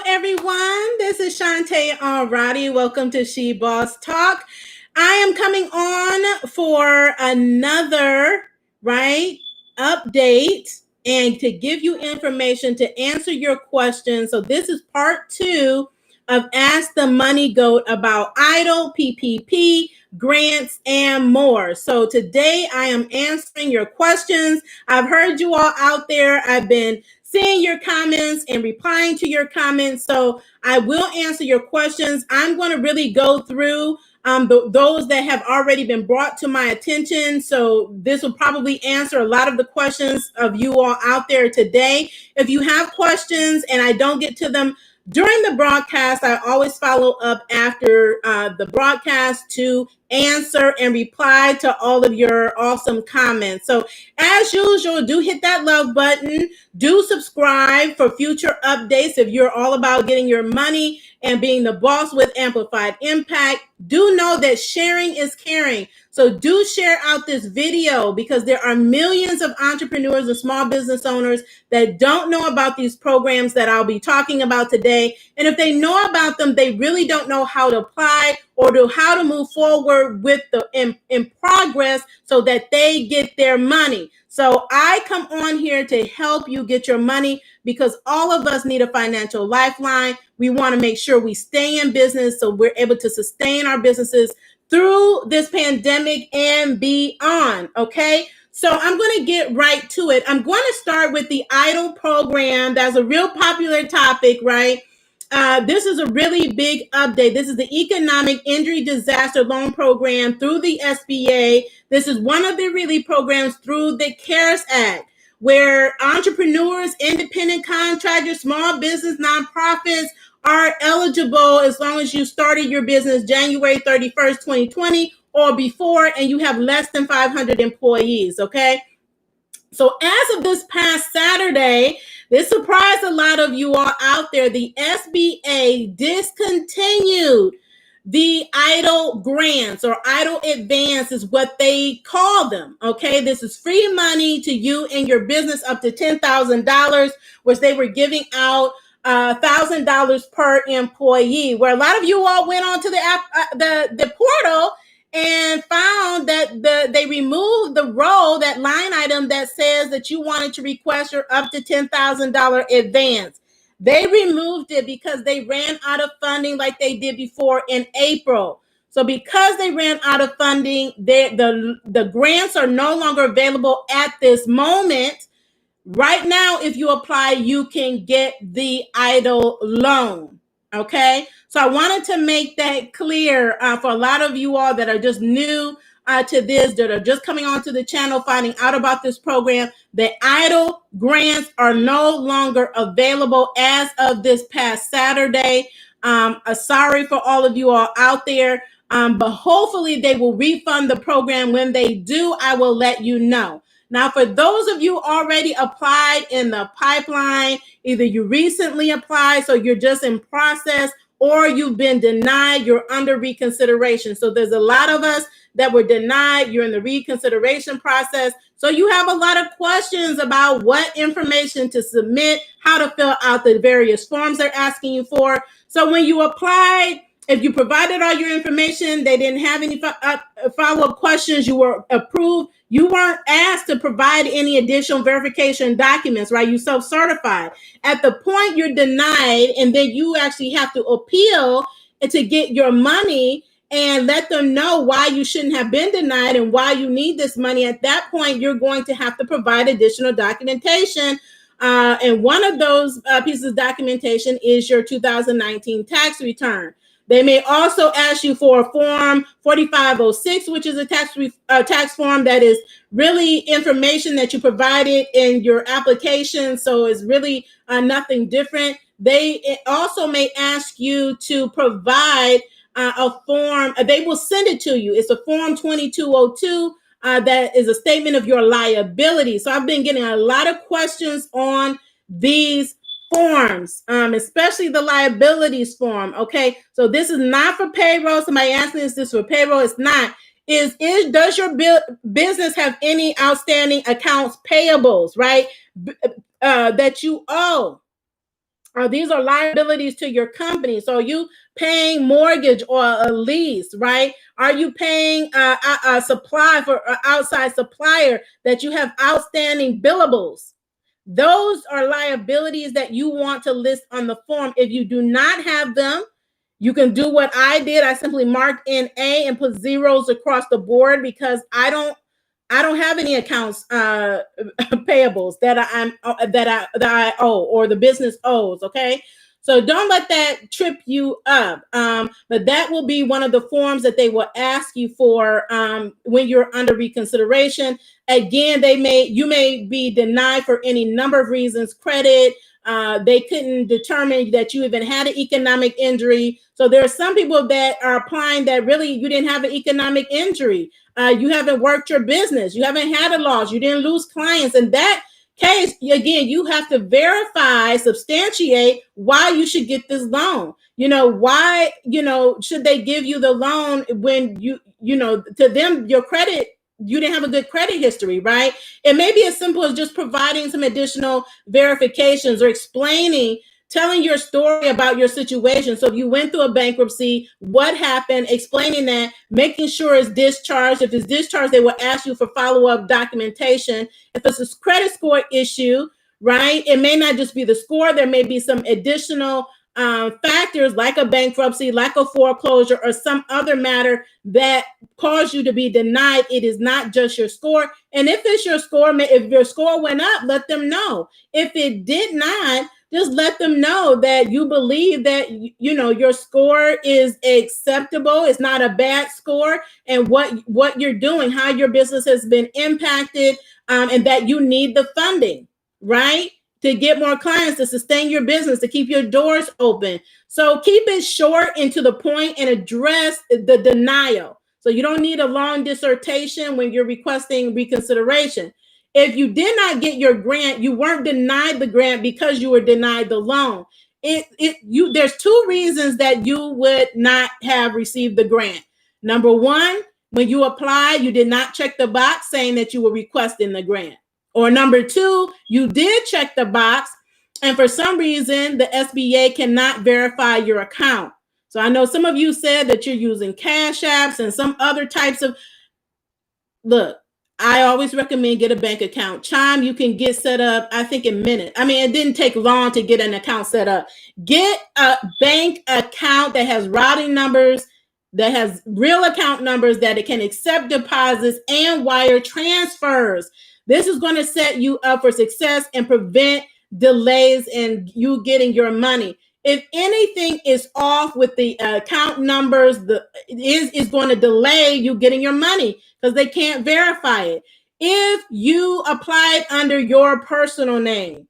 Everyone. This is Shantae Alrighty. Welcome to She Boss Talk. I am coming on for another update and to give you information to answer your questions. So this is part 2 of Ask the Money Goat about EIDL, PPP, grants, and more. So today I am answering your questions. I've heard you all out there. I've been seeing your comments and replying to your comments. So I will answer your questions. I'm going to really go through those that have already been brought to my attention. So this will probably answer a lot of the questions of you all out there today. If you have questions and I don't get to them during the broadcast, I always follow up after the broadcast to answer and reply to all of your awesome comments. So as usual, do hit that love button. Do subscribe for future updates if you're all about getting your money and being the boss with amplified impact. Do know that sharing is caring. So do share out this video because there are millions of entrepreneurs and small business owners that don't know about these programs that I'll be talking about today. And if they know about them, they really don't know how to apply or how to move forward with the in progress so that they get their money. So I come on here to help you get your money because all of us need a financial lifeline. We want to make sure we stay in business so we're able to sustain our businesses through this pandemic and beyond. Okay. So I'm going to get right to it. I'm going to start with the EIDL program. That's a real popular topic, right? This is a really big update. This is the Economic Injury Disaster Loan Program through the SBA. This is one of the relief programs through the CARES Act, where entrepreneurs, independent contractors, small business, nonprofits are eligible as long as you started your business January 31st, 2020 or before, and you have less than 500 employees, okay? So as of this past Saturday, this surprised a lot of you all out there. The SBA discontinued the EIDL grants, or EIDL Advance is what they call them, okay? This is free money to you and your business up to $10,000, which they were giving out $1,000 per employee, where a lot of you all went on to the app, the portal and found that they removed the row, that line item that says that you wanted to request your up to $10,000 advance. They removed it because they ran out of funding like they did before in April. So because they ran out of funding, the grants are no longer available at this moment. Right now, if you apply, you can get the EIDL loan. Okay, so I wanted to make that clear for a lot of you all that are just new to this, that are just coming onto the channel, finding out about this program. The EIDL grants are no longer available as of this past Saturday. Sorry for all of you all out there, but hopefully they will refund the program. When they do, I will let you know. Now, for those of you already applied in the pipeline, either you recently applied, so you're just in process, or you've been denied, you're under reconsideration. So there's a lot of us that were denied, you're in the reconsideration process. So you have a lot of questions about what information to submit, how to fill out the various forms they're asking you for. So when you applied, if you provided all your information, they didn't have any follow-up questions, you were approved, you weren't asked to provide any additional verification documents, right? You self-certified. At the point you're denied, and then you actually have to appeal to get your money and let them know why you shouldn't have been denied and why you need this money. At that point, you're going to have to provide additional documentation. And one of those pieces of documentation is your 2019 tax return. They may also ask you for a form 4506, which is a tax form that is really information that you provided in your application. So it's really nothing different. They also may ask you to provide a form. They will send it to you. It's a form 2202 that is a statement of your liability. So I've been getting a lot of questions on these forms, especially the liabilities form. Okay, so this is not for payroll. Somebody asking, is this for payroll? It's not. Does your business have any outstanding accounts payables, right? That you owe? These are liabilities to your company. So you paying mortgage or a lease, right? Are you paying a supply for an outside supplier that you have outstanding billables? Those are liabilities that you want to list on the form. If you do not have them, you can do what I did. I simply marked in A and put zeros across the board because I don't have any accounts payables that I owe or the business owes. Okay, so don't let that trip you up. But that will be one of the forms that they will ask you for when you're under reconsideration. Again, you may be denied for any number of reasons. Credit. They couldn't determine that you even had an economic injury. So there are some people that are applying that really you didn't have an economic injury. You haven't worked your business. You haven't had a loss. You didn't lose clients. In that case, again, you have to verify, substantiate why you should get this loan. Why, should they give you the loan when to them, your credit, you didn't have a good credit history, right? It may be as simple as just providing some additional verifications or telling your story about your situation. So if you went through a bankruptcy, what happened, explaining that, making sure it's discharged. If it's discharged, they will ask you for follow-up documentation. If it's a credit score issue, right, it may not just be the score. There may be some additional factors like a bankruptcy, like a foreclosure, or some other matter that caused you to be denied. It is not just your score. And if it's your score, if your score went up, let them know. If it did not, just let them know that you believe that your score is acceptable. It's not a bad score, and what you're doing, how your business has been impacted, and that you need the funding, right, to get more clients, to sustain your business, to keep your doors open. So keep it short and to the point and address the denial. So you don't need a long dissertation when you're requesting reconsideration. If you did not get your grant, you weren't denied the grant because you were denied the loan. There's two reasons that you would not have received the grant. Number one, when you apply, you did not check the box saying that you were requesting the grant. Or number two, you did check the box, and for some reason, the SBA cannot verify your account. So I know some of you said that you're using Cash Apps and some other types of, look, I always recommend get a bank account. Chime, you can get set up, I think, in minutes. I mean, it didn't take long to get an account set up. Get a bank account that has routing numbers, that has real account numbers, that it can accept deposits and wire transfers. This is going to set you up for success and prevent delays in you getting your money. If anything is off with the account numbers, is going to delay you getting your money because they can't verify it. If you applied under your personal name,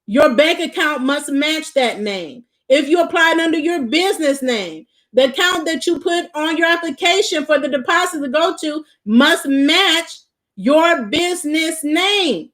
your bank account must match that name. If you applied under your business name, the account that you put on your application for the deposit to go to must match your business name,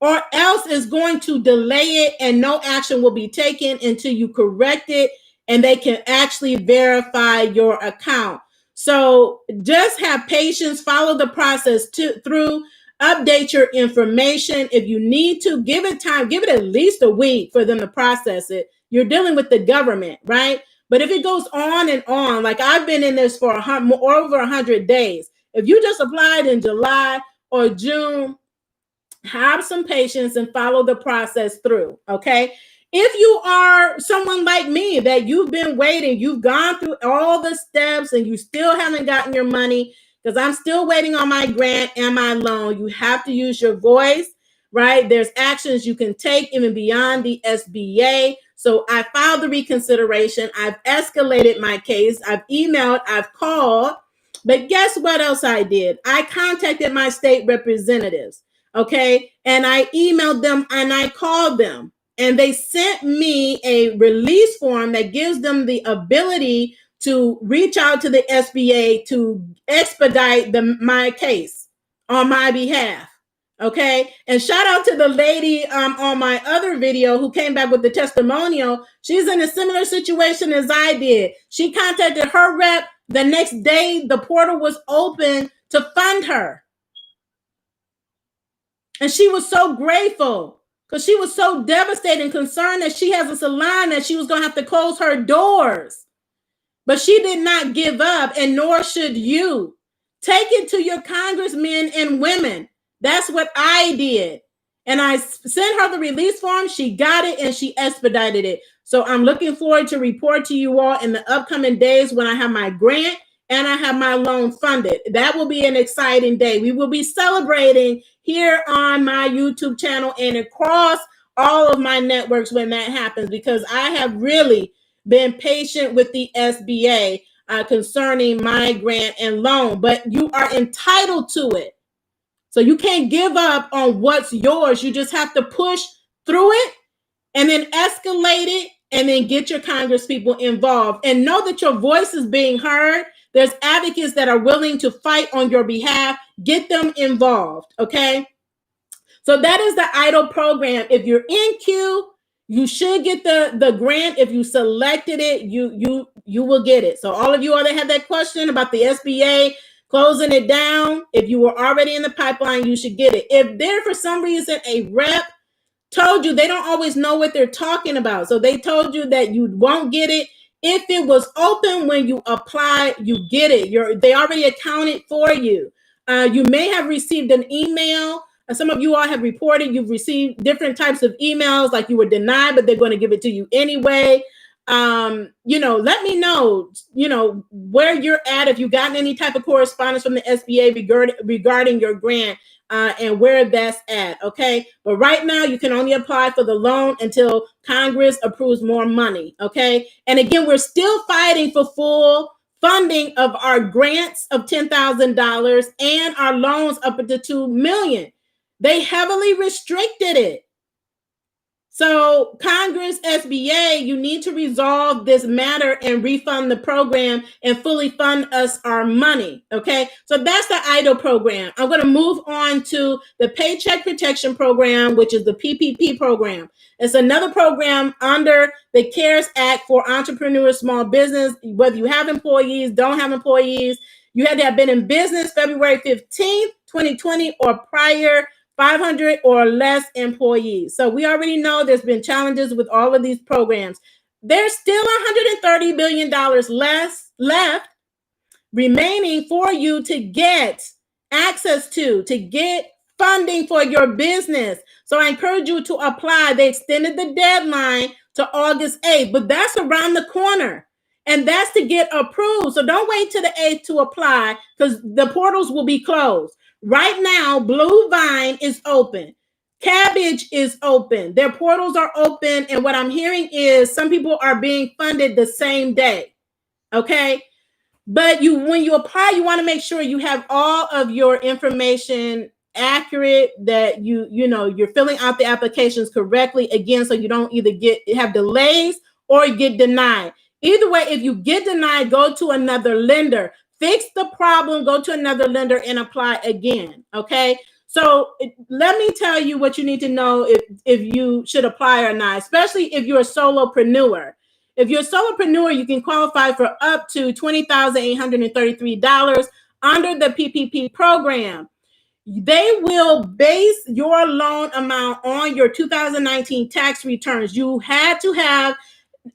or else it's going to delay it and no action will be taken until you correct it and they can actually verify your account. So just have patience, follow the process through, update your information. If you need to, give it time, give it at least a week for them to process it. You're dealing with the government, right? But if it goes on and on, like I've been in this for over 100 days, if you just applied in July or June, have some patience and follow the process through, okay? If you are someone like me that you've been waiting, you've gone through all the steps and you still haven't gotten your money, because I'm still waiting on my grant and my loan, you have to use your voice, right? There's actions you can take even beyond the SBA. So I filed the reconsideration. I've escalated my case. I've emailed, I've called, but guess what else I did? I contacted my state representatives. Okay. And I emailed them and I called them, and they sent me a release form that gives them the ability to reach out to the SBA to expedite my case on my behalf. Okay. And shout out to the lady on my other video who came back with the testimonial. She's in a similar situation as I did. She contacted her rep the next day. The portal was open to fund her. And she was so grateful. because she was so devastated and concerned that she has a salon that she was going to have to close her doors. But she did not give up, and nor should you. Take it to your congressmen and women. That's what I did. And I sent her the release form. She got it and she expedited it. So I'm looking forward to report to you all in the upcoming days when I have my grant and I have my loan funded. That will be an exciting day. We will be celebrating here on my YouTube channel and across all of my networks when that happens, because I have really been patient with the SBA concerning my grant and loan, but you are entitled to it. So you can't give up on what's yours. You just have to push through it and then escalate it and then get your congresspeople involved and know that your voice is being heard. There's advocates that are willing to fight on your behalf. Get them involved, okay? So that is the EIDL program. If you're in queue, you should get the grant. If you selected it, you will get it. So all of you all that had that question about the SBA closing it down, if you were already in the pipeline, you should get it. If there for some reason a rep told you, they don't always know what they're talking about, so they told you that you won't get it. If it was open when you apply, you get it. They already accounted for you. You may have received an email. Some of you all have reported you've received different types of emails, like you were denied, but they're going to give it to you anyway. Let me know, where you're at, if you've gotten any type of correspondence from the SBA regarding your grant and where that's at, okay? But right now, you can only apply for the loan until Congress approves more money, okay? And again, we're still fighting for full funding of our grants of $10,000 and our loans up to $2 million. They heavily restricted it. So Congress, SBA, you need to resolve this matter and refund the program and fully fund us our money, okay? So that's the EIDL program. I'm going to move on to the Paycheck Protection Program, which is the PPP program. It's another program under the CARES Act for entrepreneurs, small business, whether you have employees, don't have employees. You had to have been in business February 15th, 2020 or prior, 500 or less employees. So we already know there's been challenges with all of these programs. There's still $130 billion left remaining for you to get access to get funding for your business. So I encourage you to apply. They extended the deadline to August 8th, but that's around the corner. And that's to get approved. So don't wait till the 8th to apply, because the portals will be closed. Right now, Blue Vine is open. Cabbage is open. Their portals are open. And what I'm hearing is some people are being funded the same day. Okay. But when you apply, you want to make sure you have all of your information accurate, that you're filling out the applications correctly, again, so you don't either have delays or get denied. Either way, if you get denied, go to another lender. Fix the problem, go to another lender and apply again, okay? So let me tell you what you need to know if you should apply or not, especially if you're a solopreneur. If you're a solopreneur, you can qualify for up to $20,833 under the PPP program. They will base your loan amount on your 2019 tax returns. You had to have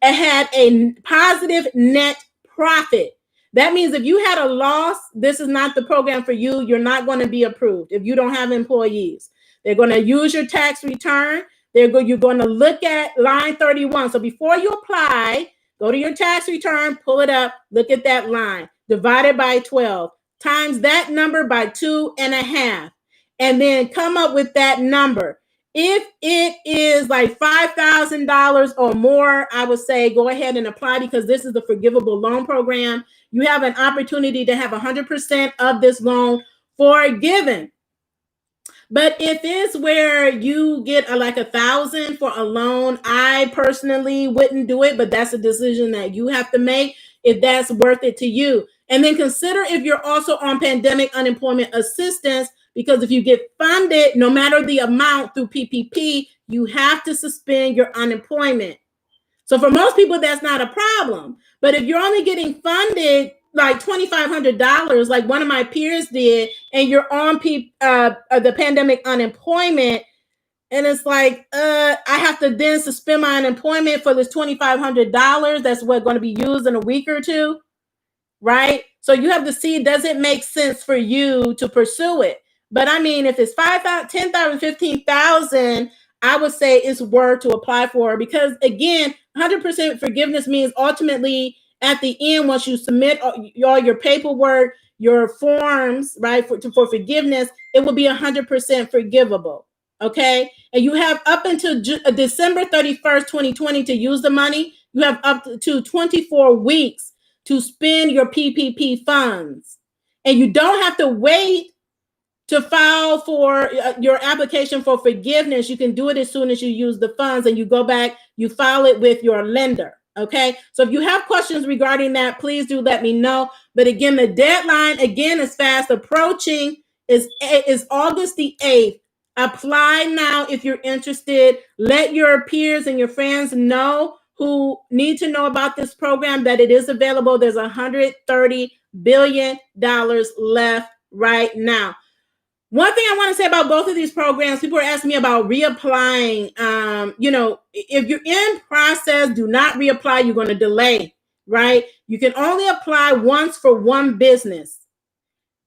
had a positive net profit. That means if you had a loss, this is not the program for you. You're not going to be approved if you don't have employees. They're going to use your tax return. You're going to look at line 31. So before you apply, go to your tax return, pull it up, look at that line, divide it by 12, times that number by 2.5, and then come up with that number. If it is like $5,000 or more, I would say go ahead and apply, because this is the forgivable loan program. You have an opportunity to have 100% of this loan forgiven. But if it's where you get like $1,000 for a loan, I personally wouldn't do it, but that's a decision that you have to make if that's worth it to you. And then consider if you're also on pandemic unemployment assistance, because if you get funded, no matter the amount through PPP, you have to suspend your unemployment. So for most people, that's not a problem. But if you're only getting funded like $2,500, like one of my peers did, and you're on the pandemic unemployment, And it's like, I have to then suspend my unemployment for this $2,500. That's what going to be used in a week or two, right? So you have to see, does it make sense for you to pursue it? But I mean, if it's 5,000, 10,000, 15,000, I would say it's worth to apply for, because again, 100% forgiveness means ultimately at the end, once you submit all your paperwork, your forms, right, for forgiveness, it will be 100% forgivable. Okay. And you have up until December 31st, 2020 to use the money. You have up to 24 weeks to spend your PPP funds. And you don't have to wait to file for your application for forgiveness. You can do it as soon as you use the funds, and you go back, you file it with your lender. Okay. So if you have questions regarding that, please do let me know. But again, the deadline again is fast approaching, is August the 8th. Apply now if you're interested. Let your peers and your friends know who need to know about this program, that it is available. There's $130 billion left right now. One thing I want to say about both of these programs, people are asking me about reapplying. If you're in process, do not reapply. You're going to delay, right? You can only apply once for one business.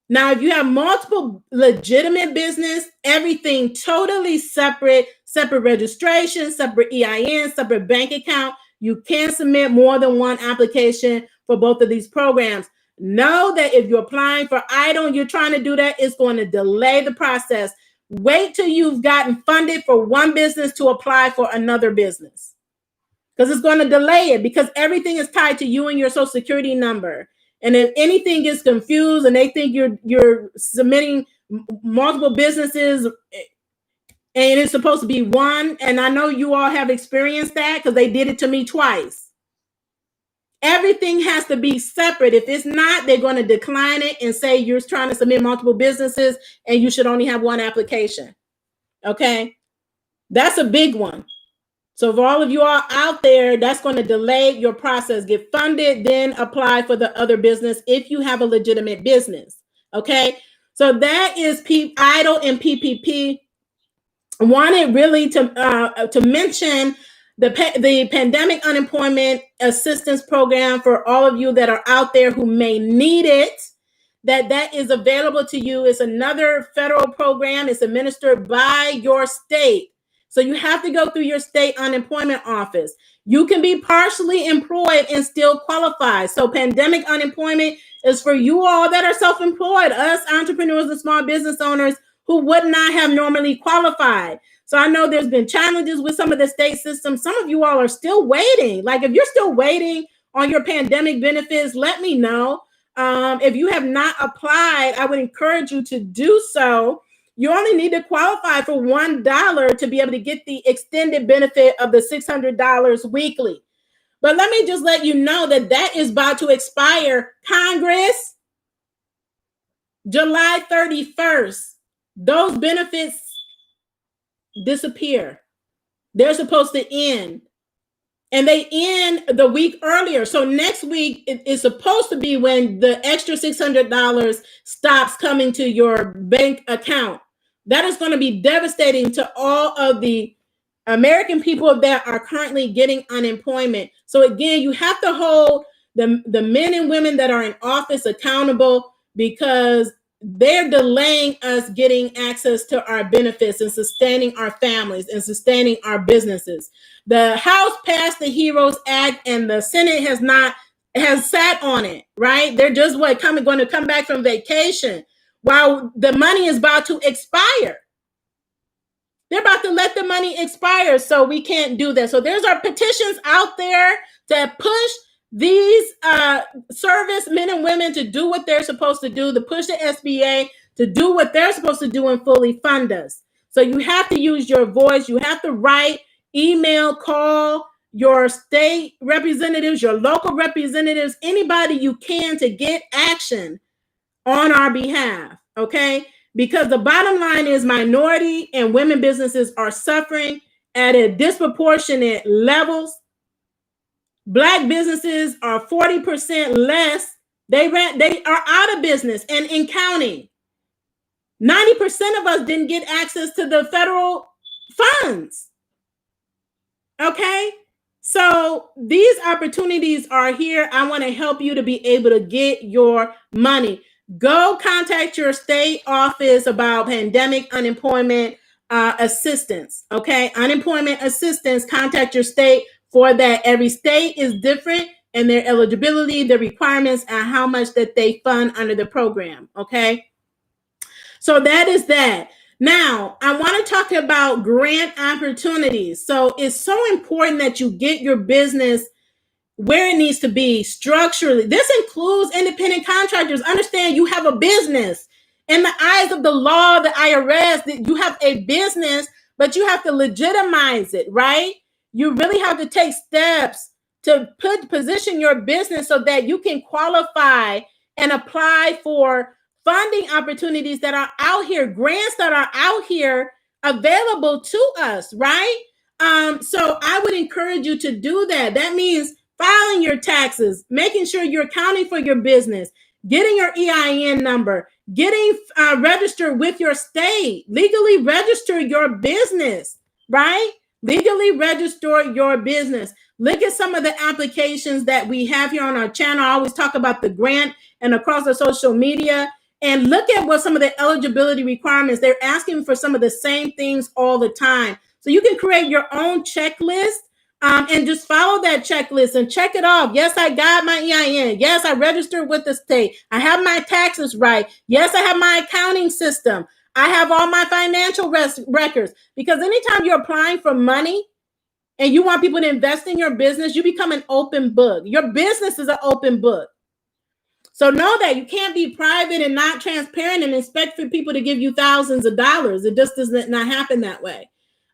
Now, if you have multiple legitimate business, everything totally separate registration, separate EIN, separate bank account, you can submit more than one application for both of these programs. Know that if you're applying for EIDL and you're trying to do that, it's going to delay the process. Wait till you've gotten funded for one business to apply for another business, because it's going to delay it, because everything is tied to you and your Social Security number. And if anything gets confused and they think you're submitting multiple businesses and it's supposed to be one, and I know you all have experienced that because they did it to me twice. Everything has to be separate. If it's not, they're going to decline it and say you're trying to submit multiple businesses and you should only have one application. Okay? That's a big one. So for all of you all out there, that's going to delay your process. Get funded, then apply for the other business if you have a legitimate business. Okay? So that is EIDL and PPP. I wanted really to mention the Pandemic Unemployment Assistance Program for all of you that are out there who may need it, that is available to you. It's another federal program. It's administered by your state. So you have to go through your state unemployment office. You can be partially employed and still qualify. So pandemic unemployment is for you all that are self-employed, us entrepreneurs and small business owners who would not have normally qualified. So I know there's been challenges with some of the state systems. Some of you all are still waiting. Like if you're still waiting on your pandemic benefits, let me know. If you have not applied, I would encourage you to do so. You only need to qualify for $1 to be able to get the extended benefit of the $600 weekly. But let me just let you know that is about to expire. Congress, July 31st. Those benefits disappear. They're supposed to end. And they end the week earlier. So next week is supposed to be when the extra $600 stops coming to your bank account. That is going to be devastating to all of the American people that are currently getting unemployment. So again, you have to hold the men and women that are in office accountable, because they're delaying us getting access to our benefits and sustaining our families and sustaining our businesses. The House passed the HEROES Act and the Senate has sat on it, right? They're just going to come back from vacation while the money is about to expire. They're about to let the money expire, so we can't do that. So there's our petitions out there to push these service men and women to do what they're supposed to do, to push the SBA to do what they're supposed to do and fully fund us. So you have to use your voice. You have to write, email, call your state representatives, your local representatives, anybody you can to get action on our behalf, okay? Because the bottom line is minority and women businesses are suffering at a disproportionate levels. Black businesses are 40% less. They are out of business and counting. 90% of us didn't get access to the federal funds. Okay? So these opportunities are here. I want to help you to be able to get your money. Go contact your state office about pandemic unemployment assistance. Okay? Unemployment assistance, contact your state for that. Every state is different in their eligibility, the requirements, and how much that they fund under the program. Okay? So that is that. Now, I want to talk about grant opportunities. So it's so important that you get your business where it needs to be structurally. This includes independent contractors. Understand you have a business. In the eyes of the law, the IRS, that you have a business, but you have to legitimize it, right? You really have to take steps to position your business so that you can qualify and apply for funding opportunities that are out here, grants that are out here available to us, right? So I would encourage you to do that. That means filing your taxes, making sure you're accounting for your business, getting your EIN number, getting registered with your state, legally register your business, right? Legally register your business. Look at some of the applications that we have here on our channel. I always talk about the grant and across our social media. And look at what some of the eligibility requirements, they're asking for some of the same things all the time. So you can create your own checklist and just follow that checklist and check it off. Yes, I got my EIN. Yes, I registered with the state. I have my taxes right. Yes, I have my accounting system. I have all my financial records. Because anytime you're applying for money and you want people to invest in your business, you become an open book. Your business is an open book. So know that you can't be private and not transparent and expect for people to give you thousands of dollars. It just does not happen that way.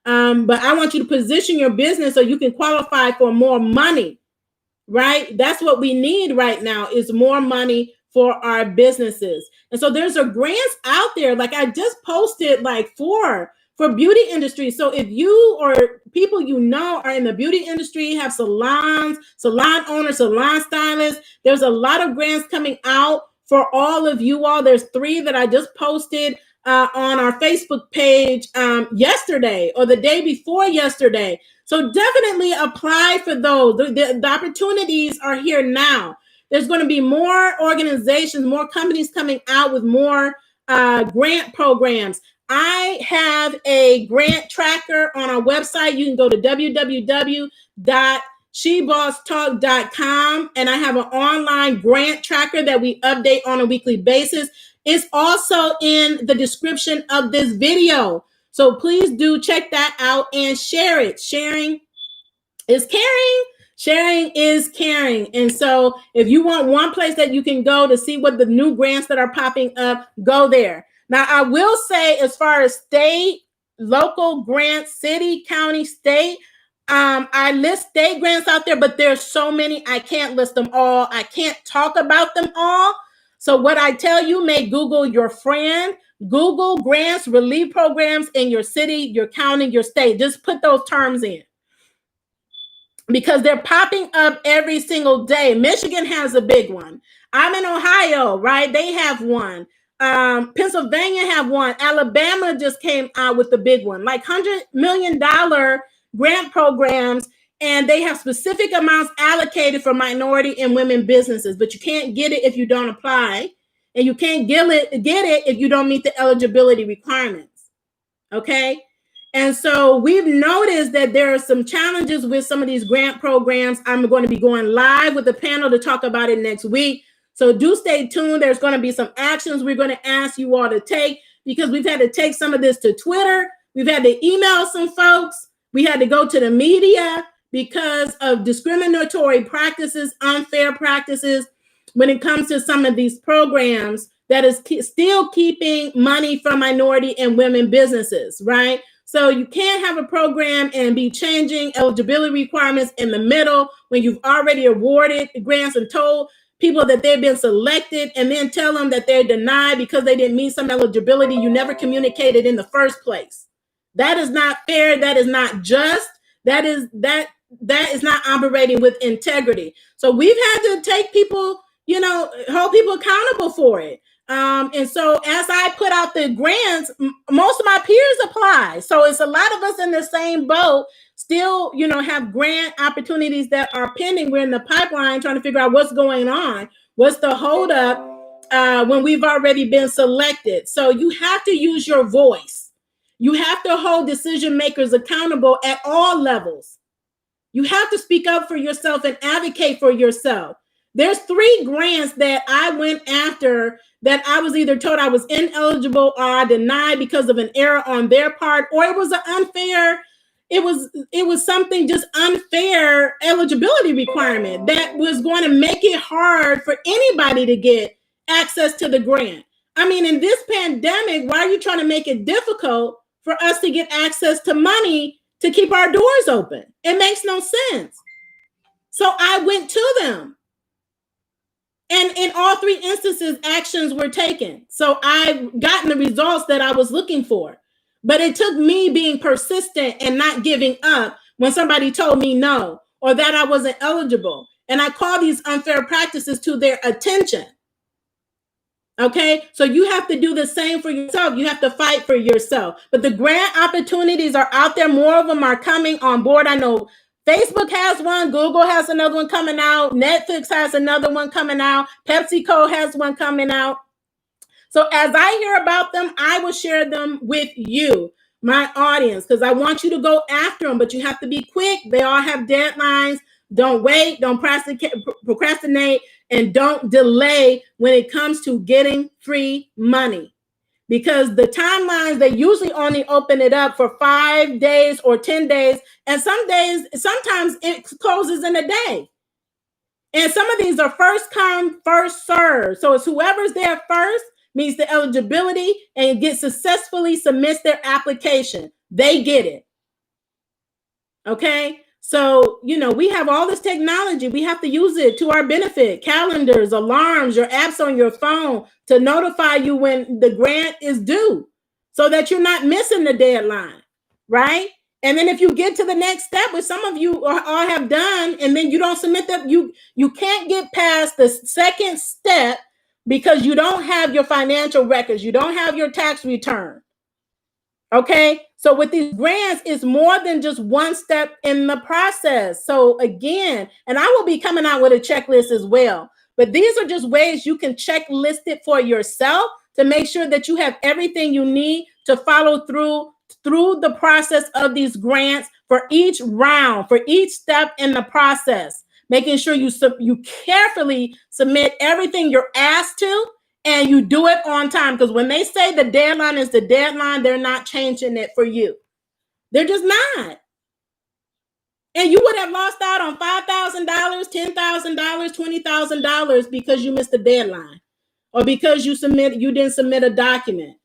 But I want you to position your business so you can qualify for more money, right? That's what we need right now is more money for our businesses. And so there's a grants out there. Like I just posted like for beauty industry. So if you or people you know are in the beauty industry, have salons, salon owners, salon stylists, there's a lot of grants coming out for all of you all. There's 3 that I just posted on our Facebook page yesterday or the day before yesterday. So definitely apply for those. The opportunities are here now. There's going to be more organizations, more companies coming out with more grant programs. I have a grant tracker on our website. You can go to www.shebosstalk.com, and I have an online grant tracker that we update on a weekly basis. It's also in the description of this video. So please do check that out and share it. Sharing is caring. Sharing is caring. And so if you want one place that you can go to see what the new grants that are popping up, go there. Now, I will say as far as state, local grants, city, county, state, I list state grants out there, but there's so many, I can't list them all. I can't talk about them all. So what I tell you, may Google your friend, Google grants, relief programs in your city, your county, your state. Just put those terms in because they're popping up every single day. Michigan has a big one. I'm in Ohio, right? They have one. Pennsylvania have one. Alabama just came out with the big one, like $100 million grant programs. And they have specific amounts allocated for minority and women businesses, but you can't get it if you don't apply, and you can't get it if you don't meet the eligibility requirements. Okay. And so we've noticed that there are some challenges with some of these grant programs. I'm going to be going live with the panel to talk about it next week. So do stay tuned. There's going to be some actions we're going to ask you all to take because we've had to take some of this to Twitter. We've had to email some folks. We had to go to the media because of discriminatory practices, unfair practices when it comes to some of these programs that is still keeping money from minority and women businesses, right? So you can't have a program and be changing eligibility requirements in the middle when you've already awarded grants and told people that they've been selected and then tell them that they're denied because they didn't meet some eligibility you never communicated in the first place. That is not fair. That is not just. That is not operating with integrity. So we've had to take people, hold people accountable for it. And so as I put out the grants, most of my peers apply. So it's a lot of us in the same boat, still, have grant opportunities that are pending. We're in the pipeline trying to figure out what's going on. What's the holdup when we've already been selected? So you have to use your voice. You have to hold decision makers accountable at all levels. You have to speak up for yourself and advocate for yourself. There's 3 grants that I went after that I was either told I was ineligible or I denied because of an error on their part, or it was an unfair, it was something just unfair eligibility requirement that was going to make it hard for anybody to get access to the grant. I mean, in this pandemic, why are you trying to make it difficult for us to get access to money to keep our doors open? It makes no sense. So I went to them. And in all 3 instances, actions were taken. So I've gotten the results that I was looking for. But it took me being persistent and not giving up when somebody told me no, or that I wasn't eligible. And I call these unfair practices to their attention. Okay, so you have to do the same for yourself. You have to fight for yourself. But the grant opportunities are out there. More of them are coming on board. I know Facebook has one, Google has another one coming out, Netflix has another one coming out, PepsiCo has one coming out. So as I hear about them, I will share them with you, my audience, because I want you to go after them, but you have to be quick. They all have deadlines. Don't wait, don't procrastinate, and don't delay when it comes to getting free money. Because the timelines, they usually only open it up for 5 days or 10 days. And sometimes it closes in a day. And some of these are first come, first serve. So it's whoever's there first meets the successfully submits their application. They get it. Okay. So, we have all this technology. We have to use it to our benefit. Calendars, alarms, your apps on your phone to notify you when the grant is due so that you're not missing the deadline, right? And then if you get to the next step, which some of you all have done, and then you don't submit that, you can't get past the second step because you don't have your financial records. You don't have your tax return. Okay, so with these grants, it's more than just one step in the process. So again, and I will be coming out with a checklist as well, but these are just ways you can checklist it for yourself to make sure that you have everything you need to follow through the process of these grants for each round, for each step in the process, making sure you carefully submit everything you're asked to. And you do it on time, because when they say the deadline is the deadline, they're not changing it for you. They're just not. And you would have lost out on $5,000, $10,000, $20,000 because you missed the deadline or because you didn't submit a document.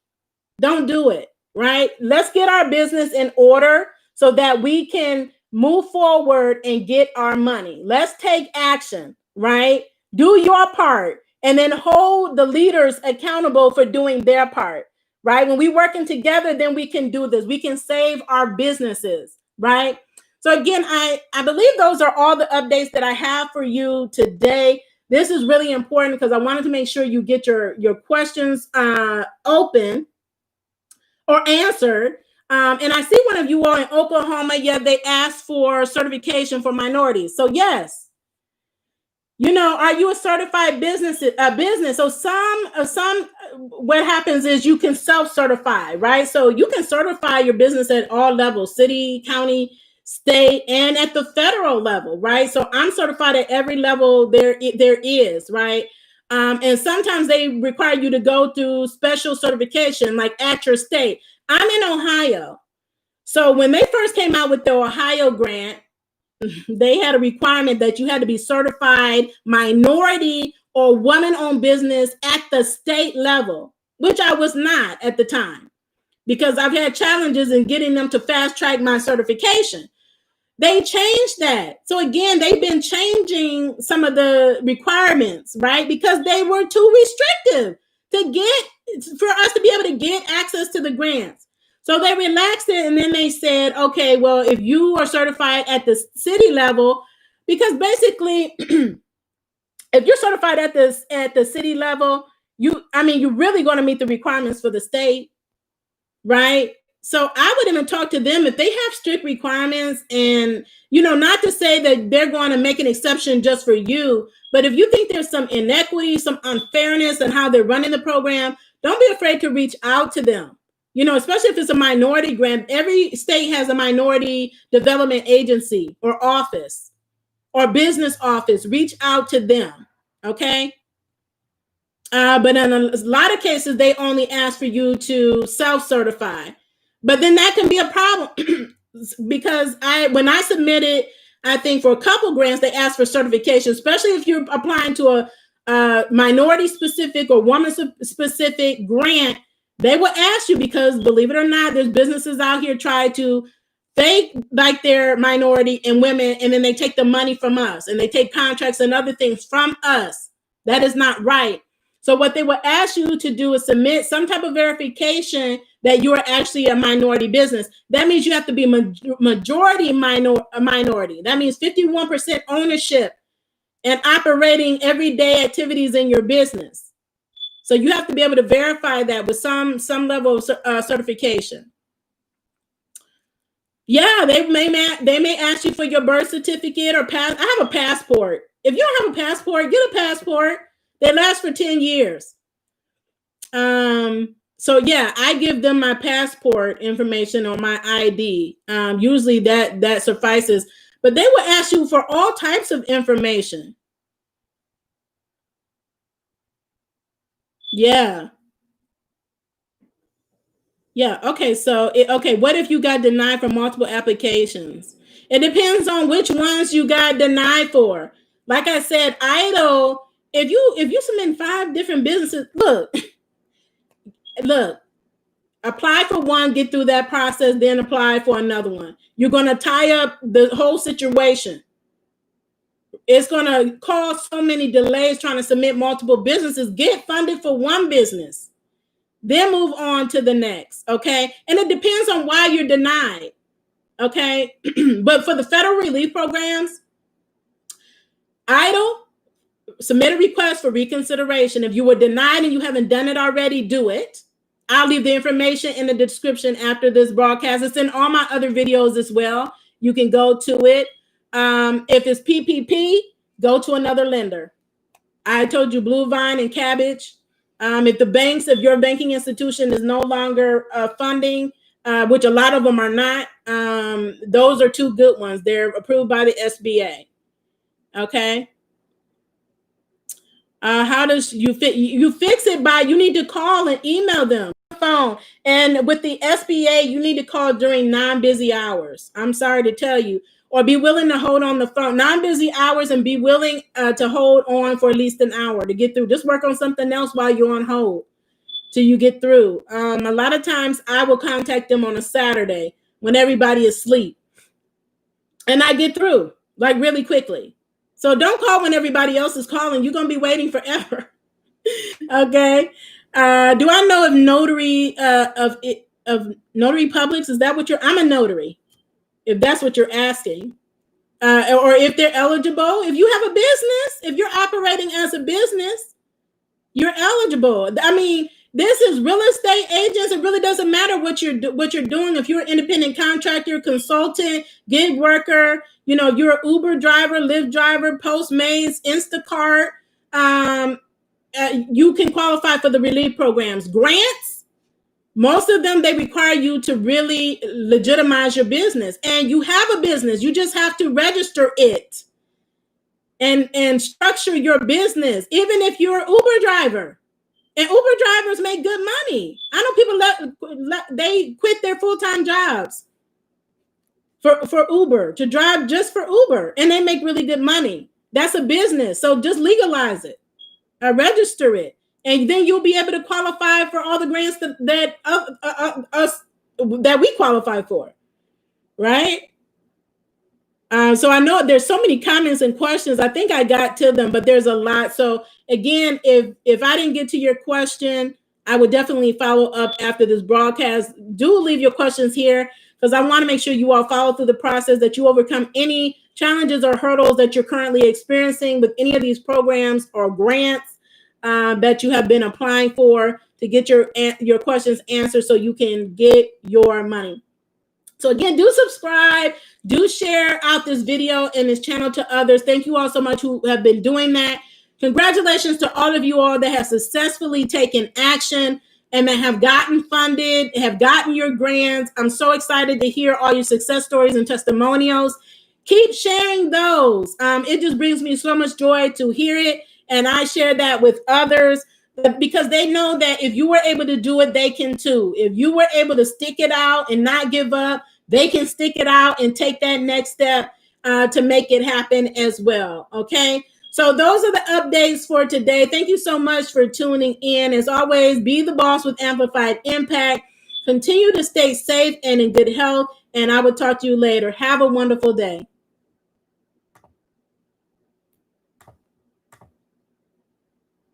Don't do it, right? Let's get our business in order so that we can move forward and get our money. Let's take action, right? Do your part. And then hold the leaders accountable for doing their part, right? When we're working together, then we can do this. We can save our businesses, right? So again, I believe those are all the updates that I have for you today. This is really important because I wanted to make sure you get your questions open or answered. And I see one of you all in Oklahoma. Yeah, they asked for certification for minorities. So yes. Are you a certified business? So some, what happens is you can self-certify, right? So you can certify your business at all levels, city, county, state, and at the federal level, right? So I'm certified at every level there is, right? And sometimes they require you to go through special certification, like at your state. I'm in Ohio. So when they first came out with the Ohio grant, they had a requirement that you had to be certified minority or woman-owned business at the state level, which I was not at the time because I've had challenges in getting them to fast track my certification. They changed that. So again, they've been changing some of the requirements, right? Because they were too restrictive for us to be able to get access to the grants. So they relaxed it, and then they said, okay, well, if you are certified at the city level, because basically, if you're certified at the city level, you're really going to meet the requirements for the state, right? So I would even talk to them if they have strict requirements, and not to say that they're going to make an exception just for you, but if you think there's some inequity, some unfairness in how they're running the program, don't be afraid to reach out to them. Especially if it's a minority grant. Every state has a minority development agency or office or business office. Reach out to them, okay? But in a lot of cases, they only ask for you to self-certify. But then that can be a problem because when I submitted, I think for a couple grants, they ask for certification, especially if you're applying to a minority-specific or woman-specific grant. They will ask you because, believe it or not, there's businesses out here try to fake like they're minority and women, and then they take the money from us, and they take contracts and other things from us. That is not right. So what they will ask you to do is submit some type of verification that you are actually a minority business. That means you have to be majority minority. That means 51% ownership and operating everyday activities in your business. So you have to be able to verify that with some level of certification. Yeah, they may ask you for your birth certificate or pass. I have a passport. If you don't have a passport, get a passport. They last for 10 years. So yeah, I give them my passport information or my ID. Usually that suffices, but they will ask you for all types of information. Yeah. Yeah. Okay. So, what if you got denied for multiple applications? It depends on which ones you got denied for. Like I said, EIDL, if you submit 5 different businesses, look, apply for one, get through that process, then apply for another one. You're going to tie up the whole situation. It's going to cause so many delays trying to submit multiple businesses. Get funded for one business, then move on to the next, okay? And it depends on why you're denied, okay? But for the federal relief programs, EIDL, submit a request for reconsideration. If you were denied and you haven't done it already, do it. I'll leave the information in the description after this broadcast. It's in all my other videos as well. You can go to it. If it's PPP, go to another lender. I told you Blue Vine and Cabbage. If your banking institution is no longer funding, which a lot of them are not, those are 2 good ones. They're approved by the SBA. Okay. How does you fix it by, you need to call and email them phone. And with the SBA, you need to call during non-busy hours. I'm sorry to tell you, or be willing to hold on the phone, non-busy hours, and be willing to hold on for at least an hour to get through. Just work on something else while you're on hold till you get through. A lot of times I will contact them on a Saturday when everybody is asleep, and I get through like really quickly. So don't call when everybody else is calling. You're going to be waiting forever. Okay. Do I know of notary of notary publics? Is that what I'm a notary, if that's what you're asking. Or if they're eligible. If you have a business, if you're operating as a business, you're eligible. I mean, this is real estate agents. It really doesn't matter what you're doing. If you're an independent contractor, consultant, gig worker, you're an Uber driver, Lyft driver, Postmates, Instacart, you can qualify for the relief programs. Grants, most of them, they require you to really legitimize your business. And you have a business. You just have to register it and structure your business, even if you're an Uber driver. And Uber drivers make good money. I know people they quit their full-time jobs for Uber, to drive just for Uber, and they make really good money. That's a business. So just legalize it, register it, and then you'll be able to qualify for all the grants that we qualify for, right? So I know there's so many comments and questions. I think I got to them, but there's a lot. So again, if I didn't get to your question, I would definitely follow up after this broadcast. Do leave your questions here, because I want to make sure you all follow through the process, that you overcome any challenges or hurdles that you're currently experiencing with any of these programs or grants. that you have been applying for to get your questions answered so you can get your money. So again, do subscribe, do share out this video and this channel to others. Thank you all so much who have been doing that. Congratulations to all of you all that have successfully taken action and that have gotten funded, have gotten your grants. I'm so excited to hear all your success stories and testimonials. Keep sharing those. It just brings me so much joy to hear it. And I share that with others because they know that if you were able to do it, they can too. If you were able to stick it out and not give up, they can stick it out and take that next step to make it happen as well. Okay. So those are the updates for today. Thank you so much for tuning in. As always, be the boss with amplified impact. Continue to stay safe and in good health. And I will talk to you later. Have a wonderful day.